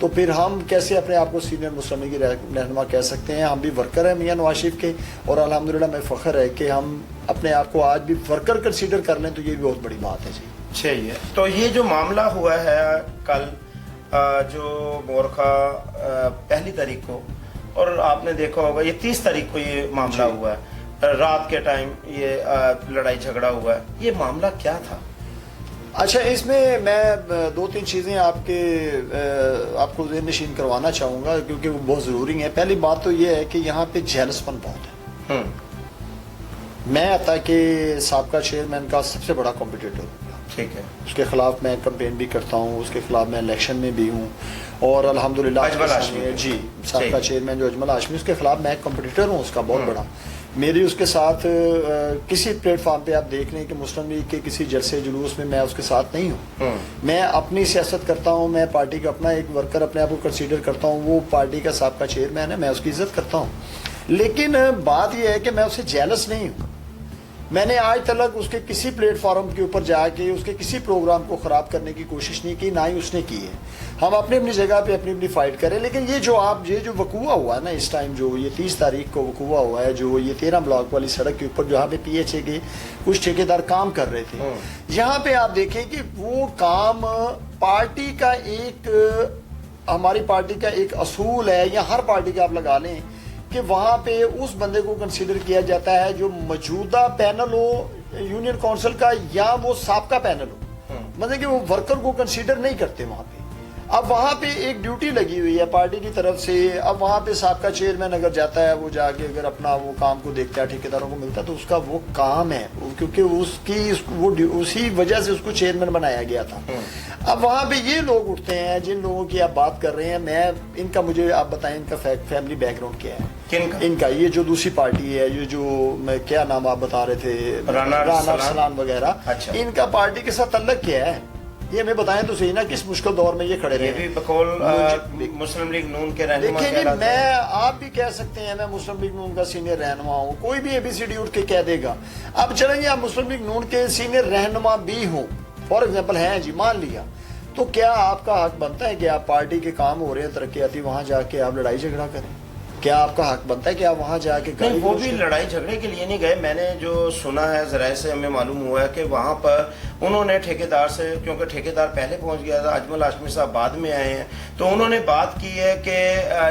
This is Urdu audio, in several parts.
تو پھر ہم کیسے اپنے آپ کو سینئر مسلم لیگی رہنما کہہ سکتے ہیں؟ ہم بھی ورکر ہیں میاں نواز شریف کے، اور الحمدللہ میں فخر ہے کہ ہم اپنے آپ کو آج بھی ورکر کنسیڈر کر لیں تو یہ بھی بہت بڑی بات ہے جی۔ چاہیے تو یہ جو معاملہ ہوا ہے کل جو مورخہ 1 تاریخ کو، اور آپ نے دیکھا ہوگا یہ 30 تاریخ کو یہ معاملہ ہوا ہے، رات کے ٹائم یہ لڑائی جھگڑا ہوا ہے، یہ معاملہ کیا تھا؟ اچھا، اس میں میں 2-3 چیزیں آپ کو ذہن نشین کروانا چاہوں گا کیونکہ وہ بہت ضروری ہیں۔ پہلی بات تو یہ ہے کہ یہاں پہ جیلس پن بہت ہے۔ میں عطا کہ سابقہ چیئرمین کا سب سے بڑا کمپٹیٹر ہوں، ٹھیک ہے، اس کے خلاف میں کمپین بھی کرتا ہوں، اس کے خلاف میں الیکشن میں بھی ہوں، اور الحمدللہ اجمل ہاشمی جی سابقہ چیئرمین جو اجمل ہاشمی، اس کے خلاف میں کمپٹیٹر ہوں اس کا بہت بڑا۔ میری اس کے ساتھ کسی پلیٹ فارم پہ آپ دیکھ لیں کہ مسلم لیگ کے کسی جلسے جلوس میں اس کے ساتھ نہیں ہوں۔ میں اپنی سیاست کرتا ہوں، میں پارٹی کا اپنا ایک ورکر اپنے آپ کو کنسیڈر کرتا ہوں، وہ پارٹی کا سابقہ چیئرمین ہے، میں اس کی عزت کرتا ہوں، لیکن بات یہ ہے کہ میں اسے جیلس نہیں ہوں۔ میں نے آج تک اس کے کسی پلیٹ فارم کے اوپر جا کے اس کے کسی پروگرام کو خراب کرنے کی کوشش نہیں کی، نہ ہی اس نے کی ہے۔ ہم اپنی اپنی جگہ پہ اپنی اپنی فائٹ کریں، لیکن یہ جو وقوع ہوا ہے نا اس ٹائم، جو یہ 30 تاریخ کو وقوع ہوا ہے، جو یہ 13 بلاک والی سڑک کے اوپر جہاں پہ پی ایچ اے کے کچھ ٹھیکیدار کام کر رہے تھے، یہاں پہ آپ دیکھیں کہ وہ کام پارٹی کا ہماری پارٹی کا ایک اصول ہے، یا ہر پارٹی کا آپ لگا لیں کہ وہاں پہ اس بندے کو کنسیڈر کیا جاتا ہے جو موجودہ پینل ہو یونین کونسل کا، یا وہ سابقہ پینل ہو، مطلب کہ وہ ورکر کو کنسیڈر نہیں کرتے وہاں پہ۔ اب وہاں پہ ایک ڈیوٹی لگی ہوئی ہے پارٹی کی طرف سے، اب وہاں پہ سابقہ چیئرمین اگر جاتا ہے، وہ جا کے اگر اپنا وہ کام کو دیکھتا ہے، ٹھیکیداروں کو ملتا ہے، تو اس کا وہ کام ہے، کیونکہ اسی وجہ سے اس کو چیئرمین بنایا گیا تھا۔ اب وہاں پہ یہ لوگ اٹھتے ہیں جن لوگوں کی آپ بات کر رہے ہیں، مجھے آپ بتائیں ان کا فیملی بیک گراؤنڈ کیا ہے؟ ان کا یہ جو دوسری پارٹی ہے، یہ جو کیا نام آپ بتا رہے تھے، رانا ارسلان وغیرہ، ان کا پارٹی کے ساتھ تعلق کیا ہے؟ یہ ہمیں بتائیں تو صحیح نا، کس مشکل دور میں یہ کھڑے رہے ہیں۔ یہ بھی بقول مسلم لیگ نون کے رہنما دیکھیں جی، آپ بھی کہہ سکتے ہیں میں مسلم لیگ نون کا سینئر رہنما ہوں، کوئی بھی ABCD اٹھ کے کہہ دے گا۔ اب چلیں گے آپ مسلم لیگ نون کے سینئر رہنما بھی ہوں، فار ایگزامپل ہیں جی، مان لیا، تو کیا آپ کا حق بنتا ہے کہ آپ پارٹی کے کام ہو رہے ہیں ترقیاتی، وہاں جا کے آپ لڑائی جھگڑا کریں؟ کیا آپ کا حق بنتا ہے کہ آپ وہاں جا کے نہیں، وہ بھی لڑائی جھگڑے کے لیے نہیں گئے۔ میں نے جو سنا ہے ذرائع سے ہمیں معلوم ہوا ہے کہ وہاں پر انہوں نے ٹھیکیدار سے، کیونکہ ٹھیکیدار پہلے پہنچ گیا تھا، اجمل ہاشمی صاحب بعد میں آئے ہیں، تو انہوں نے بات کی ہے کہ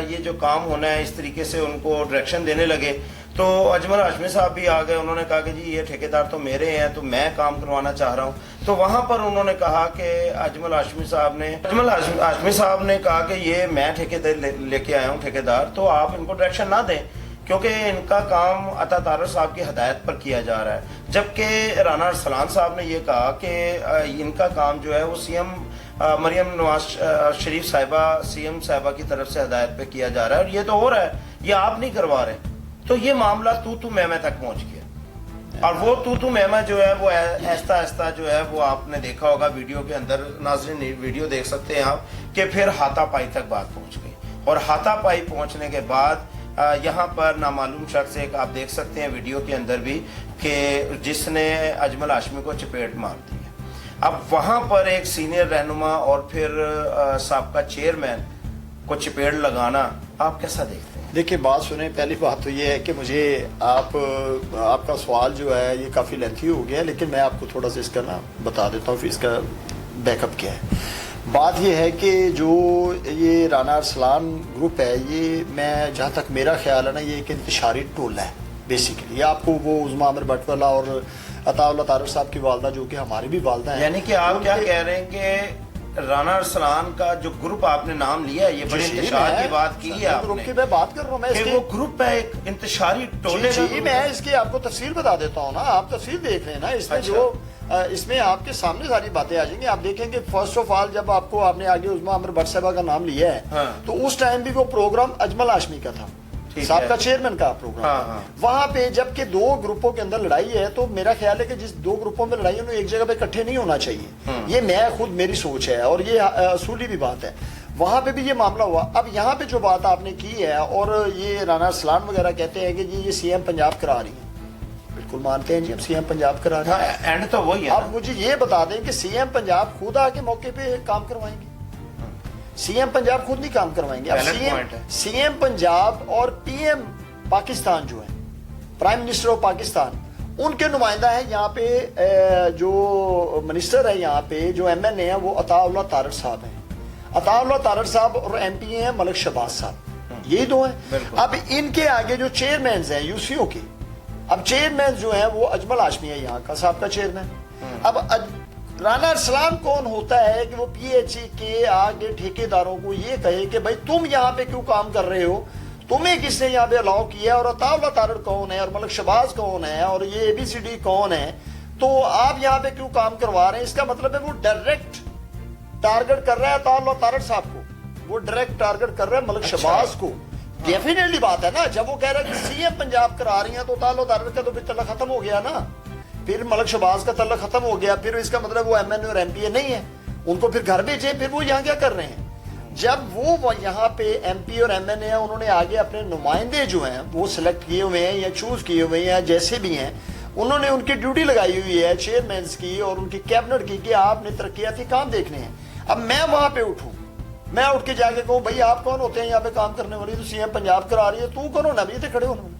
یہ جو کام ہونا ہے اس طریقے سے ان کو ڈائریکشن دینے لگے، تو اجمل ہاشمی صاحب بھی آ گئے، انہوں نے کہا کہ جی یہ ٹھیکیدار تو میرے ہیں، تو میں کام کروانا چاہ رہا ہوں۔ تو وہاں پر انہوں نے کہا کہ اجمل ہاشمی صاحب نے کہا کہ یہ میں ٹھیکیدار لے کے آیا ہوں ٹھیکیدار، تو آپ ان کو ڈائریکشن نہ دیں، کیونکہ ان کا کام عطا طارر صاحب کی ہدایت پر کیا جا رہا ہے۔ جبکہ رانا ارسلان صاحب نے یہ کہا کہ ان کا کام جو ہے وہ مریم نواز شریف صاحبہ CM صاحبہ کی طرف سے ہدایت پہ کیا جا رہا ہے، اور یہ تو ہو رہا ہے، یہ آپ نہیں کروا رہے۔ تو یہ معاملہ تو میں تک پہنچ گیا، اور وہ تو میں جو ہے وہ ایستا ایستا جو ہے وہ آپ نے دیکھا ہوگا ویڈیو کے اندر، ناظرین ویڈیو دیکھ سکتے ہیں آپ، کہ پھر ہاتھا پائی تک بات پہنچ گئی، اور ہاتھا پائی پہنچنے کے بعد یہاں پر نامعلوم شخص ایک آپ دیکھ سکتے ہیں ویڈیو کے اندر بھی، کہ جس نے اجمل ہاشمی کو چپیٹ مار دی ہے۔ اب وہاں پر ایک سینئر رہنما اور پھر سابقہ چیئرمین کو چپیڑ لگانا آپ کیسا دیکھتے ہیں؟ دیکھیں بات سنیں، پہلی بات تو یہ ہے کہ مجھے آپ کا سوال جو ہے یہ کافی لینتھی ہو گیا ہے، لیکن میں آپ کو تھوڑا سا اس کا بتا دیتا ہوں پھر اس کا بیک اپ کیا ہے۔ بات یہ ہے کہ جو یہ رانا ارسلان گروپ ہے، یہ میں جہاں تک میرا خیال ہے نا، یہ ایک انتشاری ٹولہ ہے بیسیکلی۔ یہ آپ کو وہ عظمیٰ عامر بٹ والا اور عطا اللہ طارق صاحب کی والدہ جو کہ ہماری بھی والدہ ہیں، یعنی کہ آپ کیا کہہ رہے ہیں کہ رانا ارسلان کا جو گروپ آپ نے نام لیا ہے، یہ بڑے انتشار کی بات کی ہے آپ نے، گروپ کی میں بات کر رہا ہوں، کہ وہ گروپ ہے ایک انتشاری ٹولے کا۔ جی میں اس کی آپ کو تفصیل بتا دیتا ہوں نا، آپ تفصیل دیکھ لیں نا، اس میں جو اس میں آپ کے سامنے ساری باتیں آ جائیں گی۔ آپ دیکھیں کہ فرسٹ آف آل جب آپ نے آگے عظمیٰ عامر بٹ صاحبہ کا نام لیا ہے، تو اس ٹائم بھی وہ پروگرام اجمل ہاشمی کا تھا، سابقہ چیئرمین کا پروگرام۔ وہاں پہ جب کہ دو گروپوں کے اندر لڑائی ہے، تو میرا خیال ہے کہ جس دو گروپوں میں لڑائی انہوں ایک جگہ پہ اکٹھے نہیں ہونا چاہیے، یہ میں خود میری سوچ ہے، اور یہ اصولی بھی بات ہے۔ وہاں پہ بھی یہ معاملہ ہوا۔ اب یہاں پہ جو بات آپ نے کی ہے، اور یہ رانا ارسلان وغیرہ کہتے ہیں کہ جی یہ CM پنجاب کرا رہی ہے، بالکل مانتے ہیں جی ہم CM پنجاب کرا رہے ہیں، اینڈ تو وہی ہے۔ اب مجھے یہ بتا دیں کہ CM پنجاب خود آ کے موقع پہ کام کروائیں گے؟ سی ایم پنجاب خود نہیں کام کروائیں گے. اب سی ایم پنجاب اور پی ایم پاکستان جو ہیں, پرائم منسٹر آف پاکستان, ان کے نمائندہ ہیں یہاں پہ. جو منسٹر ہے یہاں پہ, جو ایم این اے ہیں, وہ عطا اللہ تارڑ صاحب ہیں. عطا اللہ تارڑ صاحب اور ایم پی ہیں ملک شہباز صاحب, یہی دو ہیں. اب ان کے آگے جو چیئرمینز ہیں یو سی او کے, اب چیئرمین جو ہیں وہ اجمل ہاشمی ہے یہاں کا صاحب کا چیئرمین. اب رانا ارسلان کون ہوتا ہے کہ وہ پی ایچ ای کے آگے ٹھیکیداروں کو یہ کہے کہ بھائی تم یہاں پہ کیوں کام کر رہے ہو, تمہیں کس نے یہاں پہ الاؤ کیا ہے, اور عطا اللہ تارڑ کون ہے, اور ملک شہباز کون ہے, اور یہ اے بی سی ڈی کون ہے, تو آپ یہاں پہ کیوں کام کروا رہے ہیں. اس کا مطلب ہے وہ ڈائریکٹ ٹارگٹ کر رہا ہے عطا اللہ تارڑ صاحب کو, وہ ڈائریکٹ ٹارگٹ کر رہا ہے ملک شہباز کو. ڈیفینیٹلی بات ہے نا, جب وہ کہہ رہا ہے کہ سی ایم پنجاب کرا رہی ہیں تو عطا اللہ تارڑ کا تو پھر تعلق ختم ہو گیا نا, پھر ملک شہباز کا تعلق ختم ہو گیا. پھر اس کا مطلب وہ ایم این اے اور ایم پی اے نہیں ہے, ان کو پھر گھر بھیجیں. پھر وہ یہاں کیا کر رہے ہیں, جب وہ یہاں پہ ایم پی اور ایم این اے ہیں, انہوں نے آگے اپنے نمائندے جو ہیں وہ سلیکٹ کیے ہوئے ہیں یا چوز کیے ہوئے ہیں, جیسے بھی ہیں انہوں نے ان کی ڈیوٹی لگائی ہوئی ہے چیئرمینز کی اور ان کی کیبنٹ کی کہ آپ نے ترقیاتی کام دیکھنے ہیں. اب میں وہاں پہ اٹھوں, میں اٹھ کے جا کے کہوں بھائی آپ کون ہوتے ہیں یہاں پہ کام کرنے والی, تو سی ایم پنجاب کرا رہی ہے, تو کون ہونا, بھی تھے کھڑے ہونا.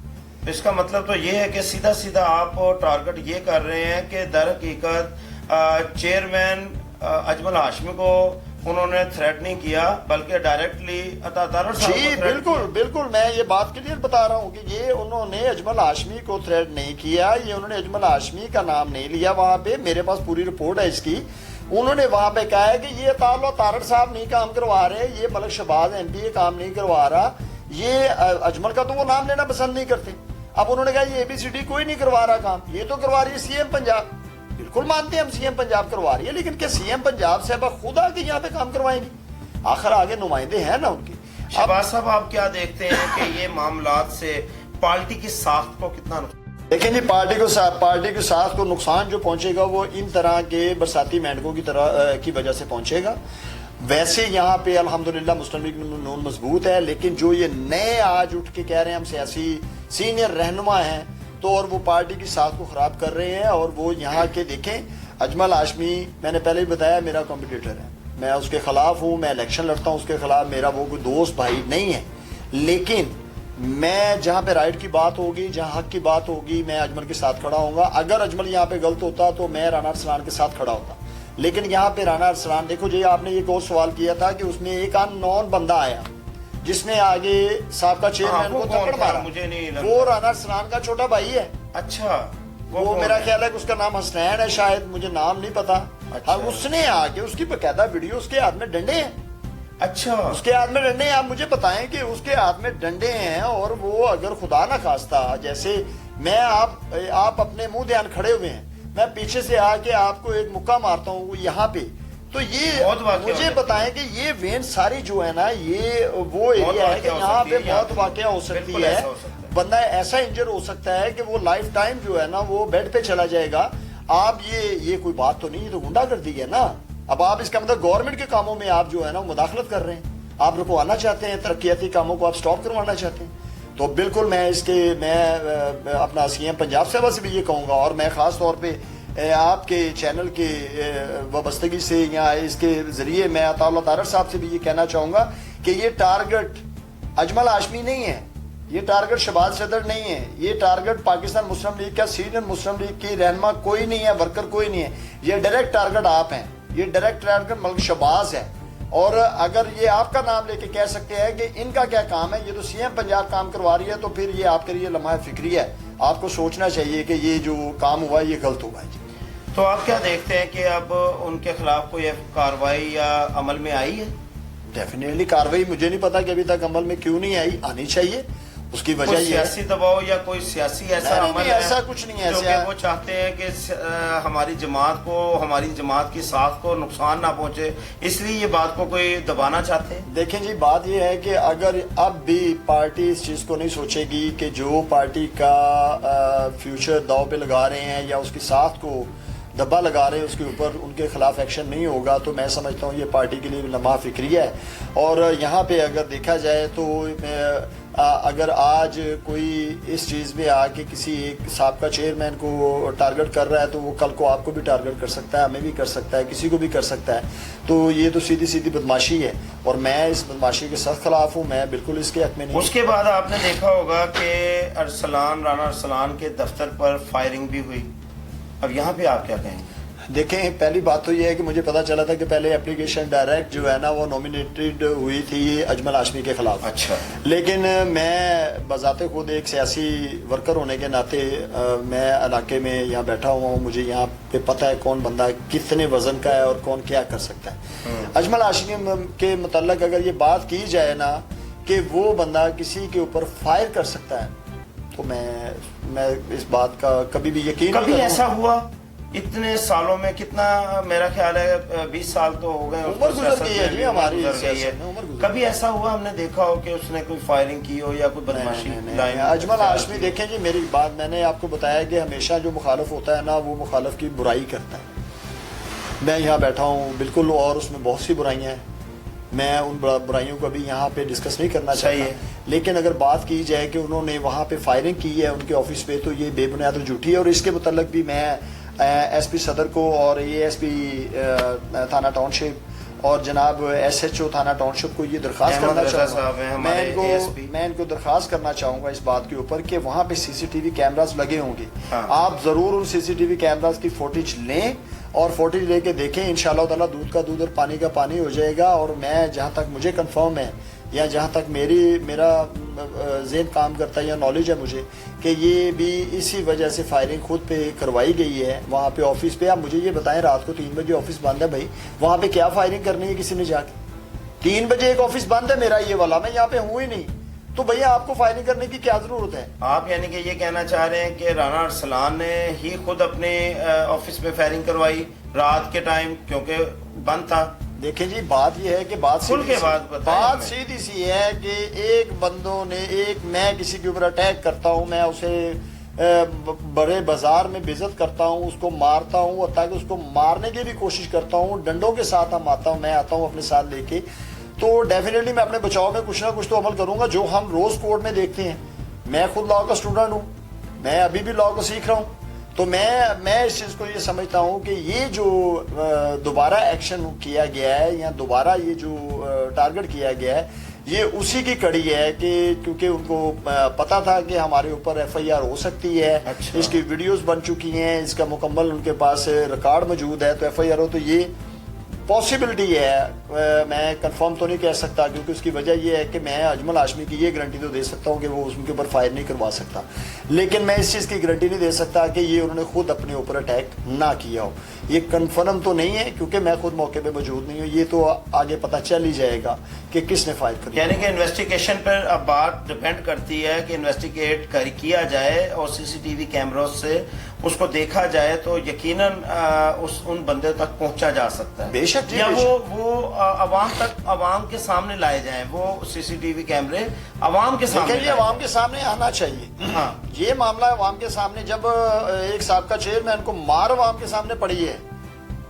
اس کا مطلب تو یہ ہے کہ سیدھا سیدھا آپ ٹارگٹ یہ کر رہے ہیں کہ در حقیقت چیئرمین اجمل ہاشمی کو انہوں نے تھریٹ نہیں کیا بلکہ ڈائریکٹلی عطا تارڑ صاحب کو. جی بالکل بالکل, میں یہ بات کلیئر بتا رہا ہوں کہ یہ انہوں نے اجمل ہاشمی کو تھریٹ نہیں کیا, یہ انہوں نے اجمل ہاشمی کا نام نہیں لیا وہاں پہ. میرے پاس پوری رپورٹ ہے اس کی. انہوں نے وہاں پہ کہا ہے کہ یہ عطا اللہ تارڑ صاحب نہیں کام کروا رہے, یہ ملک شہباز ایم پی اے کام نہیں کروا رہا, یہ اجمل کا تو وہ نام لینا پسند نہیں کرتے. اب انہوں نے کہا یہ اے بی سی ڈی کوئی نہیں کروا رہا کام, یہ تو کروا رہی ہے سی ایم پنجاب. بالکل مانتے ہیں ہم سی ایم پنجاب کروا رہی ہے, لیکن کیا سی ایم پنجاب سے خود آ کے یہاں پہ کام کروائیں گی؟ آخر آگے نمائندے ہیں نا ان کے. شہباز صاحب آپ کیا دیکھتے ہیں کہ یہ معاملات سے پارٹی کی ساخت کو کتنا نقصان؟ دیکھیں جی, پارٹی کی ساخت کو نقصان جو پہنچے گا وہ ان طرح کے برساتی مینڈکوں کی وجہ سے پہنچے گا. ویسے یہاں پہ الحمدللہ مسلم لیگ نون مضبوط ہے, لیکن جو یہ نئے آج اٹھ کے کہہ رہے ہیں ہم سیاسی سینئر رہنما ہیں, تو اور وہ پارٹی کی ساخت کو خراب کر رہے ہیں. اور وہ یہاں کے دیکھیں, اجمل ہاشمی میں نے پہلے ہی بتایا میرا کمپٹیٹر ہے, میں اس کے خلاف ہوں, میں الیکشن لڑتا ہوں اس کے خلاف, میرا وہ کوئی دوست بھائی نہیں ہے. لیکن میں جہاں پہ رائٹ کی بات ہوگی, جہاں حق کی بات ہوگی, میں اجمل کے ساتھ کھڑا ہوں گا. اگر اجمل یہاں پہ غلط ہوتا تو میں رانا ارسلان کے ساتھ کھڑا ہوتا. لیکن یہاں پہ رانا ارسلان, دیکھو جی آپ نے ایک اور سوال کیا تھا کہ اس میں ایک ان نون بندہ آیا جس نے آگے سابقہ چیئرمین کو تھپڑ مارا, وہ رانا ارسلان کا چھوٹا بھائی ہے. اچھا, وہ میرا خیال ہے کہ اس کا نام حسنین ہے شاید, مجھے نام نہیں پتا. اس نے آگے, اس کی باقاعدہ ویڈیو, اس کے ہاتھ میں ڈنڈے ہیں. اچھا, اس کے ہاتھ میں ڈنڈے ہیں. آپ مجھے بتائیں کہ اس کے ہاتھ میں ڈنڈے ہیں, اور وہ اگر خدا نہ خواستہ, جیسے میں آپ اپنے منہ دھیان کھڑے ہوئے ہیں, میں پیچھے سے آ کے آپ کو ایک مکہ مارتا ہوں یہاں پہ, تو یہ مجھے بتائیں کہ یہ وین ساری جو ہے نا, یہ وہ ایریا ہے کہ یہاں پہ بہت واقعہ ہو سکتی ہے. بندہ ایسا انجر ہو سکتا ہے کہ وہ لائف ٹائم جو ہے نا وہ بیڈ پہ چلا جائے گا. آپ یہ کوئی بات تو نہیں, یہ تو گنڈا گردی ہے نا. اب آپ اس کا مطلب گورنمنٹ کے کاموں میں آپ جو ہے نا مداخلت کر رہے ہیں, آپ رکوانا چاہتے ہیں, ترقیاتی کاموں کو آپ سٹاپ کروانا چاہتے ہیں. تو بالکل میں اپنا سی ایم پنجاب صاحبہ سے بھی یہ کہوں گا, اور میں خاص طور پہ آپ کے چینل کے وابستگی سے یا اس کے ذریعے میں عطا اللہ تارڑ صاحب سے بھی یہ کہنا چاہوں گا کہ یہ ٹارگٹ اجمل ہاشمی نہیں ہے, یہ ٹارگٹ شہباز صدر نہیں ہے, یہ ٹارگٹ پاکستان مسلم لیگ کا سینئر مسلم لیگ کی رہنما کوئی نہیں ہے, ورکر کوئی نہیں ہے. یہ ڈائریکٹ ٹارگٹ آپ ہیں, یہ ڈائریکٹ ٹارگٹ ملک شہباز ہے. اور اگر یہ آپ کا نام لے کے کہہ سکتے ہیں کہ ان کا کیا کام ہے, یہ تو سی ایم پنجاب کام کروا رہی ہے, تو پھر یہ آپ کے لیے لمحہ فکری ہے. آپ کو سوچنا چاہیے کہ یہ جو کام ہوا یہ غلط ہوا ہے. تو آپ کیا دیکھتے ہیں کہ اب ان کے خلاف کوئی کارروائی یا عمل میں آئی ہے؟ ڈیفینیٹلی کارروائی, مجھے نہیں پتا کہ ابھی تک عمل میں کیوں نہیں آئی, آنی چاہیے. اس کی وجہ یہ سیاسی دباؤ یا کوئی سیاسی ایسا عمل ہے ایسا کچھ نہیں ہے, جو کہ وہ چاہتے ہیں کہ ہماری جماعت کی ساخت کو نقصان نہ پہنچے, اس لیے یہ بات کو کوئی دبانا چاہتے ہیں؟ دیکھیں جی, بات یہ ہے کہ اگر اب بھی پارٹی اس چیز کو نہیں سوچے گی کہ جو پارٹی کا فیوچر داؤ پہ لگا رہے ہیں یا اس کی ساخت کو دبا لگا رہے ہیں, اس کے اوپر ان کے خلاف ایکشن نہیں ہوگا, تو میں سمجھتا ہوں یہ پارٹی کے لیے لمحہ فکری ہے. اور یہاں پہ اگر دیکھا جائے تو اگر آج کوئی اس چیز میں آ کے کسی ایک سابقہ چیئرمین کو ٹارگٹ کر رہا ہے, تو وہ کل کو آپ کو بھی ٹارگٹ کر سکتا ہے, ہمیں بھی کر سکتا ہے, کسی کو بھی کر سکتا ہے. تو یہ تو سیدھی سیدھی بدماشی ہے اور میں اس بدماشی کے سخت خلاف ہوں. میں بالکل اس کے حق میں نہیں. اس کے بعد آپ نے دیکھا ہوگا کہ رانا ارسلان کے دفتر پر فائرنگ بھی ہوئی. اب یہاں پہ آپ کیا کہیں گے؟ دیکھیں پہلی بات تو یہ ہے کہ مجھے پتا چلا تھا کہ پہلے اپلیکیشن ڈائریکٹ جو ہے نا وہ نومینیٹڈ ہوئی تھی اجمل ہاشمی کے خلاف. اچھا. لیکن میں بذات خود ایک سیاسی ورکر ہونے کے ناطے میں علاقے میں یہاں بیٹھا ہوا ہوں. مجھے یہاں پہ پتہ ہے کون بندہ کتنے وزن کا ہے اور کون کیا کر سکتا ہے. اجمل ہاشمی کے متعلق اگر یہ بات کی جائے نا کہ وہ بندہ کسی کے اوپر فائر کر سکتا ہے تو میں اس بات کا کبھی بھی یقین نہیں. کبھی ایسا ہوا اتنے سالوں میں؟ کتنا میرا خیال ہے 20 سال تو ہو گئے عمر گزر گئی ہے جی ہماری. کبھی ایسا ہوا ہم نے دیکھا ہو کہ اس نے کوئی فائرنگ کی ہو یا کوئی بدماشی؟ اجمل ہاشمی دیکھیں جی میری بات میں نے آپ کو بتایا کہ ہمیشہ جو مخالف ہوتا ہے نا وہ مخالف کی برائی کرتا ہے. میں یہاں بیٹھا ہوں بالکل اور اس میں بہت سی برائیاں ہیں. میں ان برائیوں کو ابھی یہاں پہ ڈسکس نہیں کرنا چاہیے. لیکن اگر بات کی جائے کہ انہوں نے وہاں پہ فائرنگ کی ہے ان کے آفس پہ تو یہ بے بنیاد اور جھوٹی ہے. اور اس کے متعلق بھی میں ایس پی صدر کو اور اے ایس پی تھانہ ٹاؤن شپ اور جناب ایس ایچ او تھانہ ٹاؤن شپ کو یہ درخواست کرنا چاہوں گا. میں ان کو درخواست کرنا چاہوں گا اس بات کے اوپر کہ وہاں پہ سی سی ٹی وی کیمراز لگے ہوں گے. آپ ضرور ان سی سی ٹی وی کیمراز کی فوٹیج لیں اور فوٹیج لے کے دیکھیں. انشاءاللہ تعالیٰ دودھ کا دودھ اور پانی کا پانی ہو جائے گا. اور میں جہاں تک مجھے کنفرم ہے یا جہاں تک میرا ذہن کام کرتا ہے یا نالج ہے مجھے کہ یہ بھی اسی وجہ سے فائرنگ خود پہ کروائی گئی ہے وہاں پہ آفس پہ. آپ مجھے یہ بتائیں رات کو 3 بجے آفس بند ہے بھائی, وہاں پہ کیا فائرنگ کرنی ہے کسی نے جا کے؟ 3 بجے ایک آفس بند ہے میرا یہ والا, میں یہاں پہ ہوں ہی نہیں, تو بھیا آپ کو فائرنگ کرنے کی کیا ضرورت ہے؟ آپ یعنی کہ یہ کہنا چاہ رہے ہیں کہ رانا ارسلان نے ہی خود اپنے آفس میں فائرنگ کروائی رات کے ٹائم کیونکہ بند تھا؟ دیکھیں جی بات یہ ہے کہ بات سیدھی سی ہے کہ ایک بندوں نے میں کسی کے اوپر اٹیک کرتا ہوں, میں اسے بڑے بازار میں بےعزت کرتا ہوں, اس کو مارتا ہوں, اور تاکہ اس کو مارنے کی بھی کوشش کرتا ہوں, ڈنڈوں کے ساتھ میں آتا ہوں اپنے ساتھ لے کے, تو ڈیفینیٹلی میں اپنے بچاؤ میں کچھ نہ کچھ تو عمل کروں گا جو ہم روز کورٹ میں دیکھتے ہیں. میں خود لاء کا اسٹوڈنٹ ہوں, میں ابھی بھی لاء کو سیکھ رہا ہوں, تو میں اس چیز کو یہ سمجھتا ہوں کہ یہ جو دوبارہ ایکشن کیا گیا ہے یا دوبارہ یہ جو ٹارگٹ کیا گیا ہے یہ اسی کی کڑی ہے کہ کیونکہ ان کو پتا تھا کہ ہمارے اوپر ایف آئی آر ہو سکتی ہے. اس کی ویڈیوز بن چکی ہیں, اس کا مکمل ان کے پاس ریکارڈ موجود ہے, تو ایف آئی آر ہو تو یہ پاسبلٹی ہے. میں کنفرم تو نہیں کہہ سکتا کیونکہ اس کی وجہ یہ ہے کہ میں اجمل ہاشمی کی یہ گارنٹی تو دے سکتا ہوں کہ وہ اس کے اوپر فائر نہیں کروا سکتا, لیکن میں اس چیز کی گارنٹی نہیں دے سکتا کہ یہ انہوں نے خود اپنے اوپر اٹیک نہ کیا ہو. یہ کنفرم تو نہیں ہے کیونکہ میں خود موقع پہ موجود نہیں ہوں, یہ تو آگے پتہ چل ہی جائے گا کہ کس نے فائر کیا. یعنی کہ انویسٹیگیشن پر اب بات ڈپینڈ کرتی ہے کہ انویسٹیگیٹ کیا جائے اور سی سی ٹی وی کیمراز سے اس کو دیکھا جائے تو یقیناً ان بندے تک پہنچا جا سکتا ہے. بے شک یا وہ عوام کے سامنے لائے جائیں, وہ سی سی ٹی وی کیمرے عوام کے سامنے عوام کے سامنے آنا چاہیے. ہاں یہ معاملہ عوام کے سامنے, جب ایک سابقہ چیئرمین کو مار عوام کے سامنے پڑی ہے,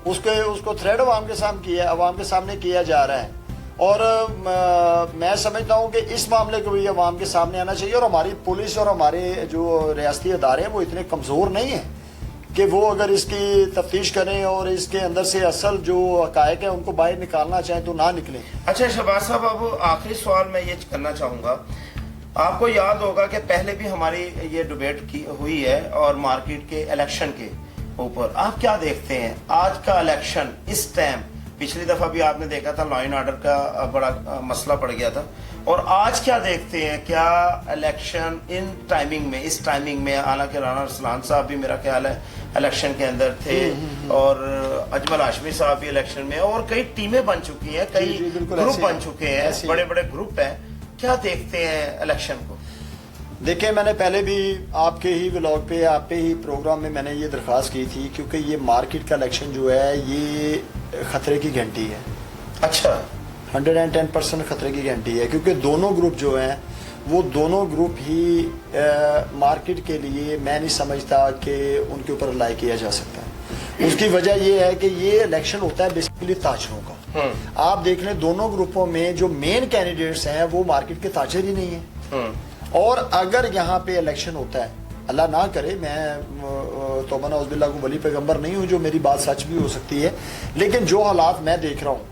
اس کو تھریڈ عوام کے سامنے کیا جا رہا ہے, اور میں سمجھتا ہوں کہ اس معاملے کو بھی عوام کے سامنے آنا چاہیے. اور ہماری پولیس اور ہمارے جو ریاستی ادارے ہیں وہ اتنے کمزور نہیں ہیں کہ وہ اگر اس کی تفتیش کریں اور اس کے اندر سے اصل جو حقائق ہیں ان کو باہر نکالنا چاہیں تو نہ نکلیں. اچھا شہباز صاحب, اب آخری سوال میں یہ کرنا چاہوں گا, آپ کو یاد ہوگا کہ پہلے بھی ہماری یہ ڈیبیٹ ہوئی ہے اور مارکیٹ کے الیکشن کے اوپر آپ کیا دیکھتے ہیں آج کا الیکشن اس ٹائم؟ پچھلی دفعہ بھی آپ نے دیکھا تھا لا اینڈ آرڈر کا بڑا مسئلہ پڑ گیا تھا, اور آج کیا دیکھتے ہیں؟ کیا الیکشن اس ٹائمنگ میں حالانکہ رانا ارسلان صاحب بھی میرا خیال ہے الیکشن کے اندر تھے اور اجمل ہاشمی صاحب بھی الیکشن میں, اور کئی ٹیمیں بن چکی ہیں, کئی گروپ بن چکے ہیں, بڑے بڑے گروپ ہیں, کیا دیکھتے ہیں الیکشن کو؟ دیکھیں میں نے پہلے بھی آپ کے ہی ولاگ پہ آپ پہ ہی پروگرام میں نے یہ درخواست کی تھی کیونکہ یہ مارکیٹ کا الیکشن جو ہے یہ خطرے کی گھنٹی ہے. اچھا 110% خطرے کی گھنٹی ہے کیونکہ دونوں گروپ جو ہیں وہ دونوں گروپ ہی مارکیٹ کے لیے میں نہیں سمجھتا کہ ان کے اوپر رلائی کیا جا سکتا ہے. اس کی وجہ یہ ہے کہ یہ الیکشن ہوتا ہے بیسیکلی تاجروں کا. آپ دیکھ لیں دونوں گروپوں میں جو مین کینڈیڈیٹس ہیں وہ مارکیٹ کے تاجر ہی نہیں ہیں, اور اگر یہاں پہ الیکشن ہوتا ہے اللہ نہ کرے، میں توبہ نعوذ باللہ کو ولی پیغمبر نہیں ہوں جو میری بات سچ بھی ہو سکتی ہے، لیکن جو حالات میں دیکھ رہا ہوں،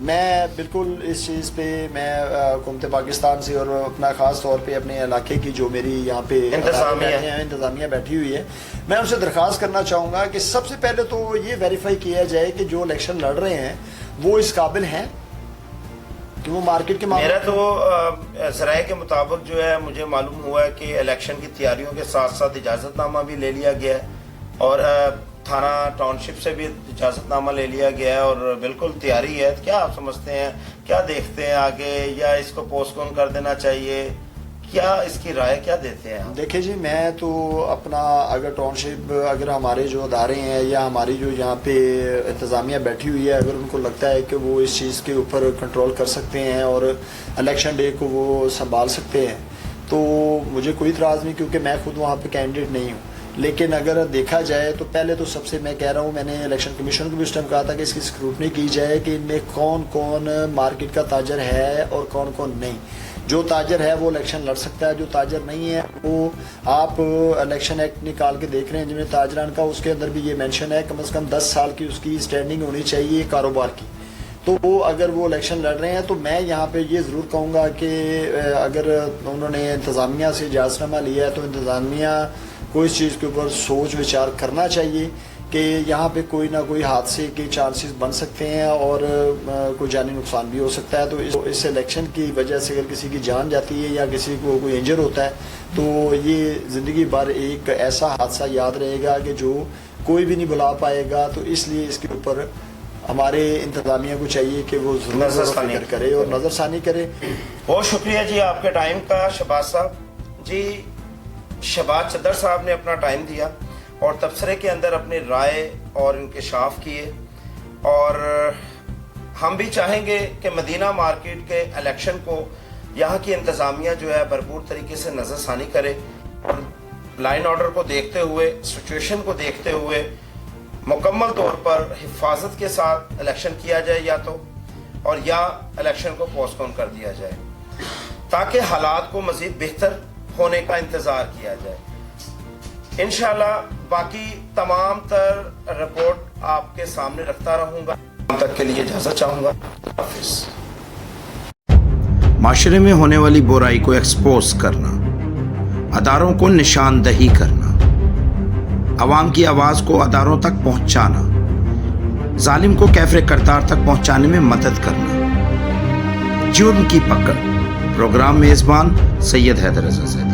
میں بالکل اس چیز پہ میں حکومت پاکستان سے اور اپنا خاص طور پہ اپنے علاقے کی جو میری یہاں پہ انتظامیہ بیٹھی ہوئی ہے، میں ان سے درخواست کرنا چاہوں گا کہ سب سے پہلے تو یہ ویریفائی کیا جائے کہ جو الیکشن لڑ رہے ہیں وہ اس قابل ہیں کہ وہ مارکیٹ کے میرا تو ذرائع کے مطابق جو ہے مجھے معلوم ہوا ہے کہ الیکشن کی تیاریوں کے ساتھ ساتھ اجازت نامہ بھی لے لیا گیا ہے اور تھانہ ٹاؤن شپ سے بھی اجازت نامہ لے لیا گیا ہے اور بالکل تیاری ہے. کیا آپ سمجھتے ہیں، کیا دیکھتے ہیں آگے، یا اس کو پوسٹ پون کر دینا چاہیے، کیا اس کی رائے کیا دیتے ہیں؟ دیکھیں جی، میں تو اپنا اگر ٹاؤن شپ، اگر ہمارے جو ادارے ہیں یا ہماری جو یہاں پہ انتظامیہ بیٹھی ہوئی ہے، اگر ان کو لگتا ہے کہ وہ اس چیز کے اوپر کنٹرول کر سکتے ہیں اور الیکشن ڈے کو وہ سنبھال سکتے ہیں تو مجھے کوئی اعتراض نہیں، کیونکہ میں خود وہاں پہ کینڈیڈیٹ نہیں ہوں. لیکن اگر دیکھا جائے تو پہلے تو سب سے میں کہہ رہا ہوں، میں نے الیکشن کمیشن کو بھی اس ٹائم کہا تھا کہ اس کی اسکروٹنی کی جائے کہ ان میں کون کون مارکیٹ کا تاجر ہے اور کون کون نہیں. جو تاجر ہے وہ الیکشن لڑ سکتا ہے، جو تاجر نہیں ہے وہ آپ الیکشن ایکٹ نکال کے دیکھ رہے ہیں جنہیں تاجران کا، اس کے اندر بھی یہ مینشن ہے کم از کم 10 سال کی اس کی اسٹینڈنگ ہونی چاہیے کاروبار کی. تو وہ اگر وہ الیکشن لڑ رہے ہیں تو میں یہاں پہ یہ ضرور کہوں گا کہ اگر انہوں نے انتظامیہ سے اجازت نامہ لیا ہے تو انتظامیہ کو اس چیز کے اوپر سوچ وچار کرنا چاہیے کہ یہاں پہ کوئی نہ کوئی حادثے کے چانسز بن سکتے ہیں اور کوئی جانی نقصان بھی ہو سکتا ہے. تو اس الیکشن کی وجہ سے اگر کسی کی جان جاتی ہے یا کسی کو کوئی انجر ہوتا ہے تو یہ زندگی بھر ایک ایسا حادثہ یاد رہے گا کہ جو کوئی بھی نہیں بھلا پائے گا. تو اس لیے اس کے اوپر ہمارے انتظامیہ کو چاہیے کہ وہ ضرور فکر کرے اور نظر ثانی کرے. بہت شکریہ جی آپ کے ٹائم کا شہباز صاحب. جی شہباز چدر صاحب نے اپنا ٹائم دیا اور تبصرے کے اندر اپنی رائے اور انکشاف کیے، اور ہم بھی چاہیں گے کہ مدینہ مارکیٹ کے الیکشن کو یہاں کی انتظامیہ جو ہے بھرپور طریقے سے نظر ثانی کرے اور لائن آرڈر کو دیکھتے ہوئے، سچویشن کو دیکھتے ہوئے مکمل طور پر حفاظت کے ساتھ الیکشن کیا جائے یا تو، اور یا الیکشن کو پوسٹ پون کر دیا جائے تاکہ حالات کو مزید بہتر ہونے کا انتظار کیا جائے. انشاءاللہ باقی تمام تر رپورٹ آپ کے سامنے رکھتا رہوں گا. تک کے لیے اجازت چاہوں گا. حافظ. معاشرے میں ہونے والی برائی کو ایکسپوز کرنا، اداروں کو نشاندہی کرنا، عوام کی آواز کو اداروں تک پہنچانا، ظالم کو کیفر کردار تک پہنچانے میں مدد کرنا. جرم کی پکڑ. پروگرام میزبان سید حیدر رضا.